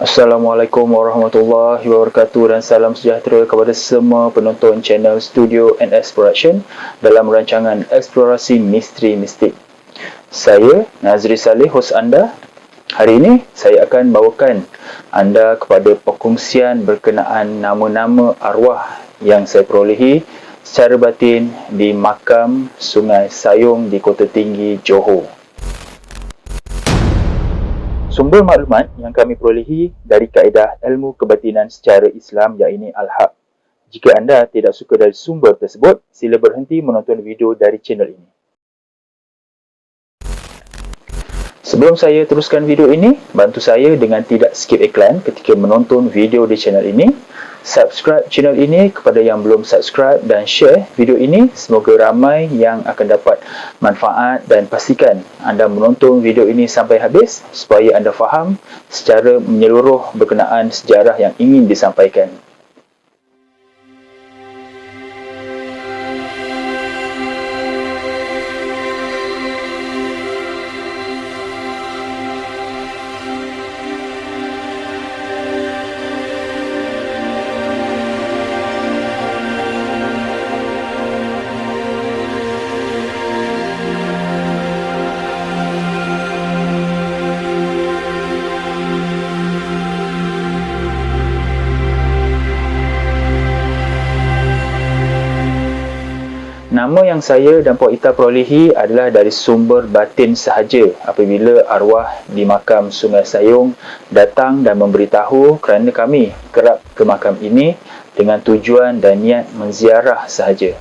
Assalamualaikum warahmatullahi wabarakatuh dan salam sejahtera kepada semua penonton channel Studio NS Production dalam rancangan Eksplorasi Misteri Mistik. Saya Nazri Saleh, hos anda. Hari ini saya akan bawakan anda kepada perkongsian berkenaan nama-nama arwah yang saya perolehi secara batin di makam Sungai Sayong di Kota Tinggi, Johor. Sumber maklumat yang kami perolehi dari kaedah ilmu kebatinan secara Islam iaitu Al-Haq. Jika anda tidak suka dari sumber tersebut, sila berhenti menonton video dari channel ini. Sebelum saya teruskan video ini, bantu saya dengan tidak skip iklan ketika menonton video di channel ini. Subscribe channel ini kepada yang belum subscribe dan share video ini. Semoga ramai yang akan dapat manfaat dan pastikan anda menonton video ini sampai habis supaya anda faham secara menyeluruh berkenaan sejarah yang ingin disampaikan. Nama yang saya dan Puan Ita perolehi adalah dari sumber batin sahaja apabila arwah di makam Sungai Sayong datang dan memberitahu kerana kami kerap ke makam ini dengan tujuan dan niat menziarah sahaja.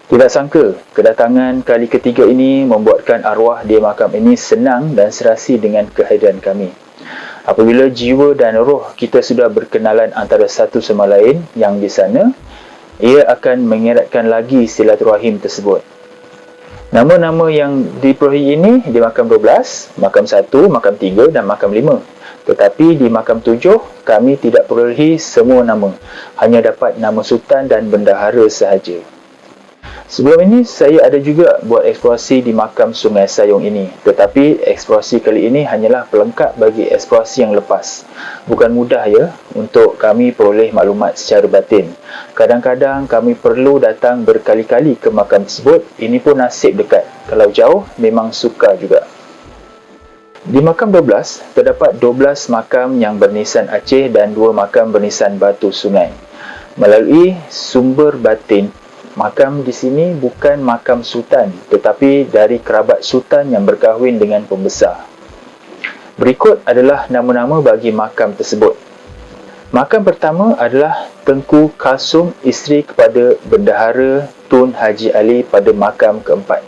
Tidak sangka, kedatangan kali ketiga ini membuatkan arwah di makam ini senang dan serasi dengan kehadiran kami. Apabila jiwa dan roh kita sudah berkenalan antara satu sama lain yang di sana, ia akan mengeratkan lagi silaturahim tersebut. Nama-nama yang diperolehi ini di makam 12, makam 1, makam 3 dan makam 5. Tetapi di makam 7, kami tidak perolehi semua nama. Hanya dapat nama sultan dan bendahara sahaja. Sebelum ini, saya ada juga buat eksplorasi di makam Sungai Sayong ini. Tetapi eksplorasi kali ini hanyalah pelengkap bagi eksplorasi yang lepas. Bukan mudah ya untuk kami peroleh maklumat secara batin. Kadang-kadang kami perlu datang berkali-kali ke makam tersebut. Ini pun nasib dekat. Kalau jauh, memang sukar juga. Di makam 12, terdapat 12 makam yang bernisan Aceh dan 2 makam bernisan Batu Sungai. Melalui sumber batin, makam di sini bukan makam sultan, tetapi dari kerabat sultan yang berkahwin dengan pembesar. Berikut adalah nama-nama bagi makam tersebut. Makam pertama adalah Tengku Kalsum, isteri kepada Bendahara Tun Haji Ali pada makam keempat.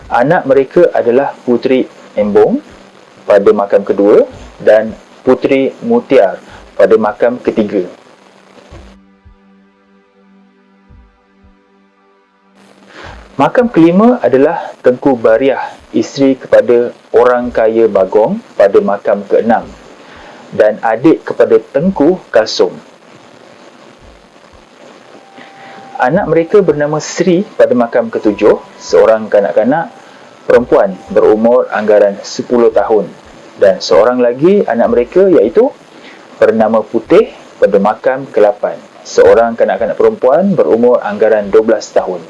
Anak mereka adalah Puteri Embong pada makam kedua dan Puteri Mutiar pada makam ketiga. Makam kelima adalah Tengku Bariah, isteri kepada Orang Kaya Bagong pada makam keenam dan adik kepada Tengku Kalsum. Anak mereka bernama Sri pada makam ketujuh, seorang kanak-kanak perempuan berumur anggaran 10 tahun, dan seorang lagi anak mereka iaitu bernama Putih pada makam ke-8, seorang kanak-kanak perempuan berumur anggaran 12 tahun.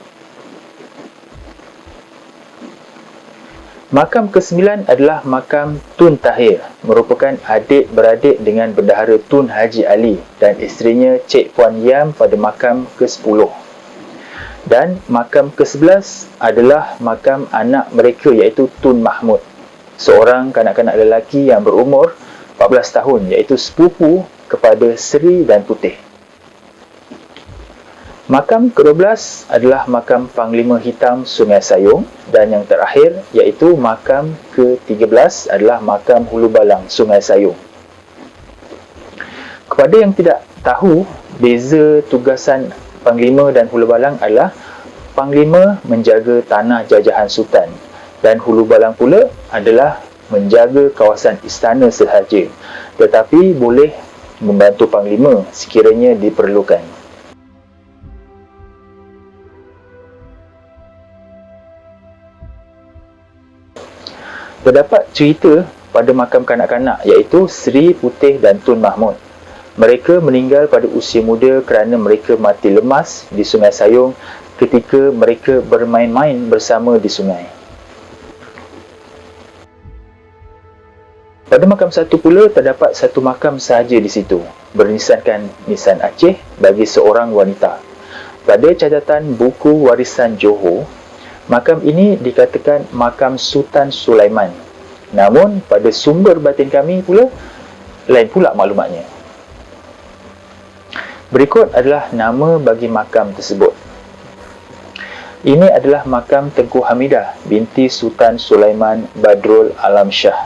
Makam ke-9 adalah makam Tun Tahir, merupakan adik-beradik dengan Bendahara Tun Haji Ali dan isterinya Cik Puan Yam pada makam ke-10. Dan makam ke-11 adalah makam anak mereka iaitu Tun Mahmud, seorang kanak-kanak lelaki yang berumur 14 tahun iaitu sepupu kepada Seri dan Putih. Makam ke-12 adalah makam Panglima Hitam Sungai Sayong dan yang terakhir iaitu makam ke-13 adalah makam Hulu Balang Sungai Sayong. Kepada yang tidak tahu, beza tugasan Panglima dan Hulu Balang adalah Panglima menjaga tanah jajahan Sultan dan Hulu Balang pula adalah menjaga kawasan istana sahaja, tetapi boleh membantu Panglima sekiranya diperlukan. Terdapat cerita pada makam kanak-kanak iaitu Sri Putih dan Tun Mahmud. Mereka meninggal pada usia muda kerana mereka mati lemas di Sungai Sayong ketika mereka bermain-main bersama di sungai. Pada makam satu pula terdapat satu makam sahaja di situ, bernisankan nisan Aceh bagi seorang wanita. Pada catatan buku warisan Johor, makam ini dikatakan makam Sultan Sulaiman. Namun pada sumber batin kami pula lain pula maklumatnya. Berikut adalah nama bagi makam tersebut. Ini adalah makam Tengku Hamidah binti Sultan Sulaiman Badrul Alam Shah.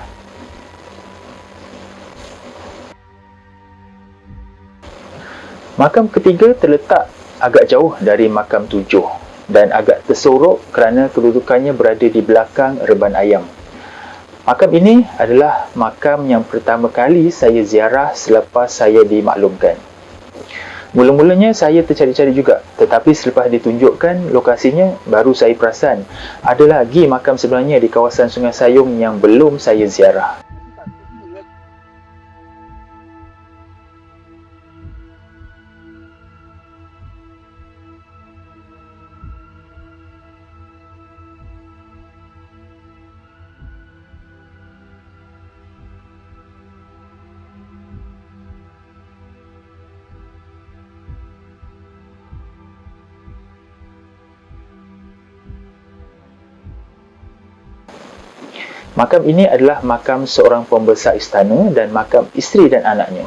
Makam ketiga terletak agak jauh dari makam tujuh dan agak tersorok kerana kedudukannya berada di belakang reban ayam. Makam ini adalah makam yang pertama kali saya ziarah selepas saya dimaklumkan. Mula-mulanya saya tercari-cari juga, tetapi selepas ditunjukkan lokasinya, baru saya perasan ada lagi makam sebelahnya di kawasan Sungai Sayong yang belum saya ziarah. Makam ini adalah makam seorang pembesar istana dan makam isteri dan anaknya.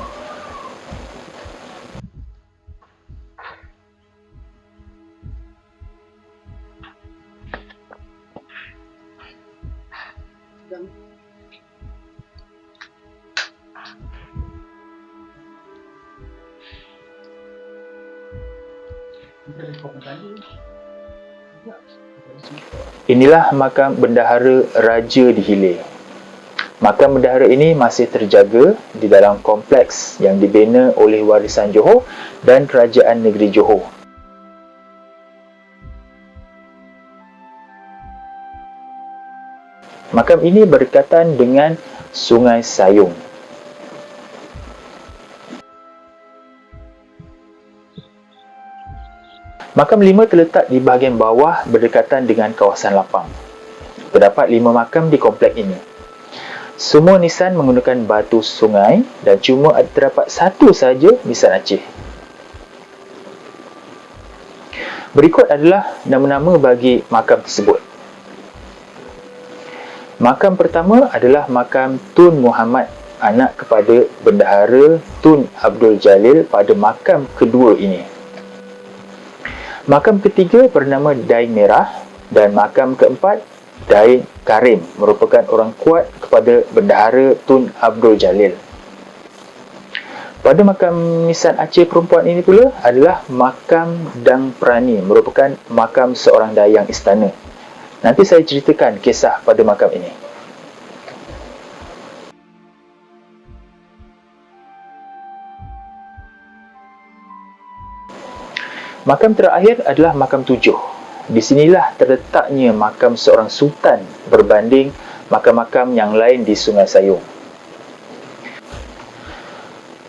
Inilah makam bendahara Raja di Hilir. Makam bendahara ini masih terjaga di dalam kompleks yang dibina oleh Warisan Johor dan Kerajaan Negeri Johor. Makam ini berdekatan dengan Sungai Sayong. Makam 5 terletak di bahagian bawah berdekatan dengan kawasan lapang. Terdapat 5 makam di komplek ini. Semua nisan menggunakan batu sungai dan cuma terdapat satu sahaja nisan Aceh. Berikut adalah nama-nama bagi makam tersebut. Makam pertama adalah makam Tun Muhammad, anak kepada Bendahara Tun Abdul Jalil pada makam kedua ini. Makam ketiga bernama Dain Merah dan makam keempat Dain Karim merupakan orang kuat kepada Bendahara Tun Abdul Jalil. Pada makam nisan Aceh perempuan ini pula adalah makam Dang Prani, merupakan makam seorang dayang istana. Nanti saya ceritakan kisah pada makam ini. Makam terakhir adalah makam 7. Di sinilah terletaknya makam seorang sultan berbanding makam-makam yang lain di Sungai Sayong.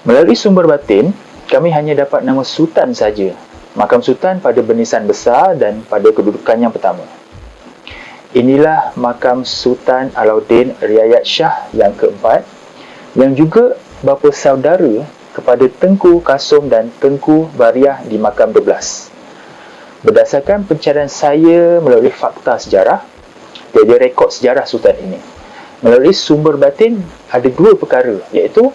Melalui sumber batin, kami hanya dapat nama sultan saja. Makam sultan pada benisan besar dan pada kedudukan yang pertama. Inilah makam Sultan Alauddin Riayat Shah yang keempat, yang juga bapa saudara kepada Tengku Kasum dan Tengku Bariah di makam 12. Berdasarkan pencarian saya melalui fakta sejarah, tiada rekod sejarah sultan ini. Melalui sumber batin, ada 2 perkara, iaitu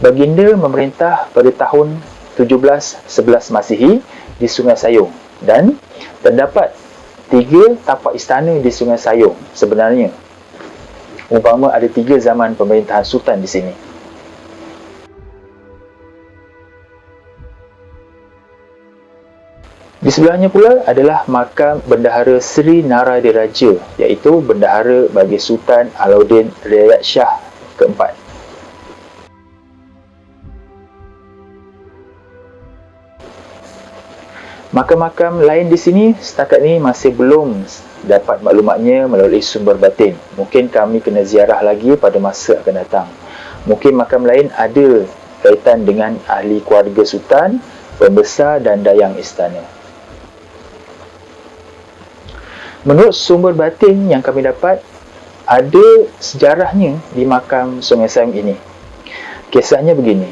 baginda memerintah pada tahun 1711 Masihi di Sungai Sayong dan terdapat 3 tapak istana di Sungai Sayong sebenarnya. Umpama ada 3 zaman pemerintahan sultan di sini. Di sebelahnya pula adalah makam Bendahara Seri Naradiraja, iaitu bendahara bagi Sultan Alauddin Riayat Shah keempat. Makam-makam lain di sini setakat ni masih belum dapat maklumatnya melalui sumber batin. Mungkin kami kena ziarah lagi pada masa akan datang. Mungkin makam lain ada kaitan dengan ahli keluarga sultan, pembesar dan dayang istana. Menurut sumber batin yang kami dapat, ada sejarahnya di makam Sungai Sayong ini. Kisahnya begini.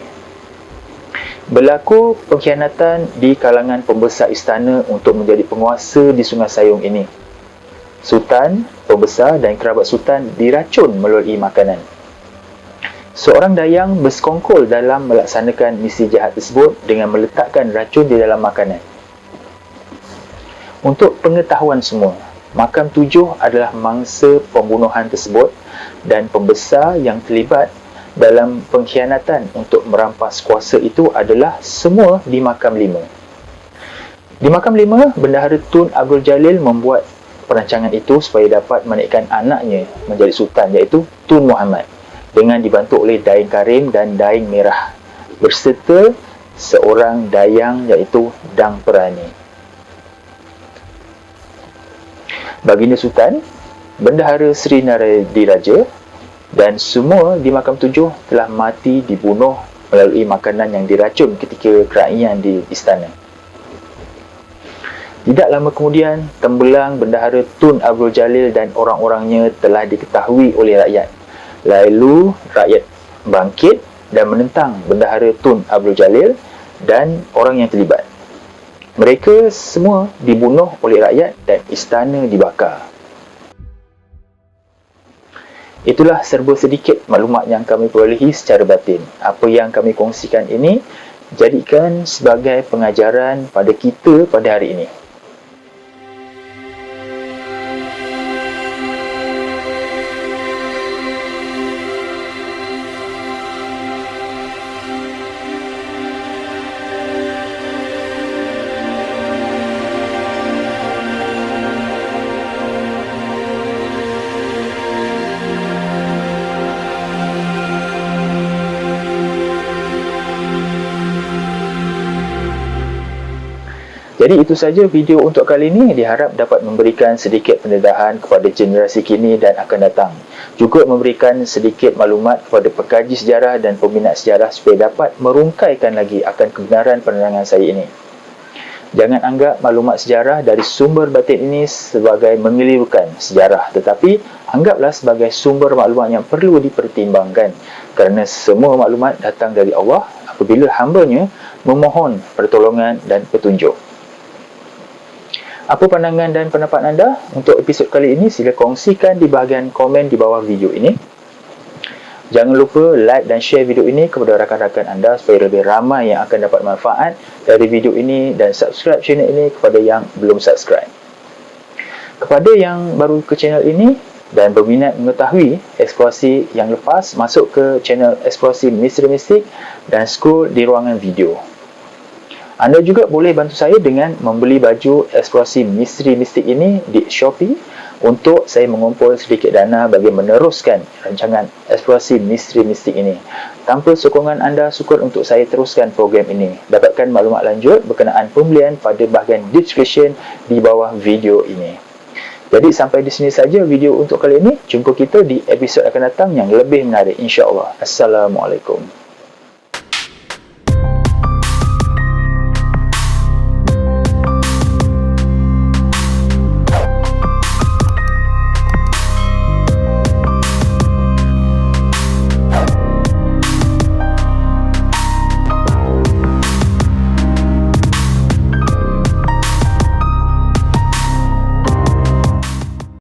Berlaku pengkhianatan di kalangan pembesar istana untuk menjadi penguasa di Sungai Sayong ini. Sultan, pembesar dan kerabat sultan diracun melalui makanan. Seorang dayang bersekongkol dalam melaksanakan misi jahat tersebut dengan meletakkan racun di dalam makanan. Untuk pengetahuan semua, makam 7 adalah mangsa pembunuhan tersebut dan pembesar yang terlibat dalam pengkhianatan untuk merampas kuasa itu adalah semua di makam 5. Di makam 5, Bendahara Tun Abdul Jalil membuat perancangan itu supaya dapat menaikkan anaknya menjadi sultan, iaitu Tun Muhammad, dengan dibantu oleh Daing Karim dan Daing Merah berserta seorang dayang iaitu Dang Perani. Baginda Sultan, Bendahara Sri Naradiraja dan semua di makam 7 telah mati dibunuh melalui makanan yang diracun ketika kerajaan di istana. Tidak lama kemudian, tembelang Bendahara Tun Abdul Jalil dan orang-orangnya telah diketahui oleh rakyat. Lalu rakyat bangkit dan menentang Bendahara Tun Abdul Jalil dan orang yang terlibat. Mereka semua dibunuh oleh rakyat dan istana dibakar. Itulah serba sedikit maklumat yang kami perolehi secara batin. Apa yang kami kongsikan ini, jadikan sebagai pengajaran pada kita pada hari ini. Jadi itu saja video untuk kali ini, diharap dapat memberikan sedikit pendedahan kepada generasi kini dan akan datang. Juga memberikan sedikit maklumat kepada pekaji sejarah dan peminat sejarah supaya dapat merungkaikan lagi akan kebenaran penerangan saya ini. Jangan anggap maklumat sejarah dari sumber batin ini sebagai mengelirukan sejarah, tetapi anggaplah sebagai sumber maklumat yang perlu dipertimbangkan kerana semua maklumat datang dari Allah apabila hamba-Nya memohon pertolongan dan petunjuk. Apa pandangan dan pendapat anda untuk episod kali ini? Sila kongsikan di bahagian komen di bawah video ini. Jangan lupa like dan share video ini kepada rakan-rakan anda supaya lebih ramai yang akan dapat manfaat dari video ini, dan subscribe channel ini kepada yang belum subscribe. Kepada yang baru ke channel ini dan berminat mengetahui eksplorasi yang lepas, masuk ke channel Eksplorasi Misteri Mistik dan scroll di ruangan video. Anda juga boleh bantu saya dengan membeli baju Eksplorasi Misteri Mistik ini di Shopee untuk saya mengumpul sedikit dana bagi meneruskan rancangan Eksplorasi Misteri Mistik ini. Tanpa sokongan anda, syukur untuk saya teruskan program ini. Dapatkan maklumat lanjut berkenaan pembelian pada bahagian description di bawah video ini. Jadi sampai di sini saja video untuk kali ini. Jumpa kita di episod akan datang yang lebih menarik, insya-Allah. Assalamualaikum.